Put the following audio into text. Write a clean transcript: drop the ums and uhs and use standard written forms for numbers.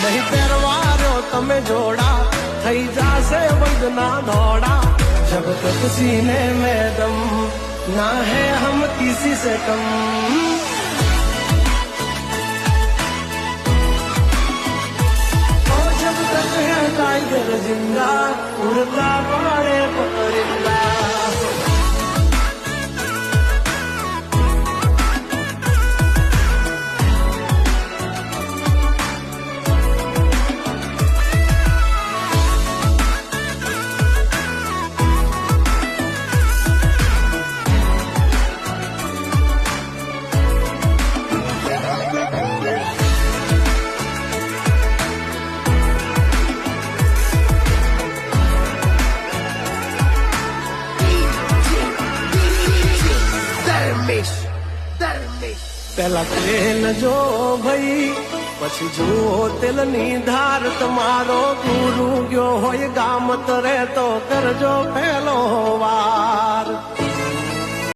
नहीं परवारो तमे जोड़ा थई जासे वंदना दौड़ा जब तक सीने में दम ना है हम किसी से कम और जब तक है टाइगर जिंदा उड़ता पड़े परिंदा पहला तेल जो भई पछी जुओ तेलनी धार तमारो गुरु गयो होय गाम तरे तो करजो पहलो वार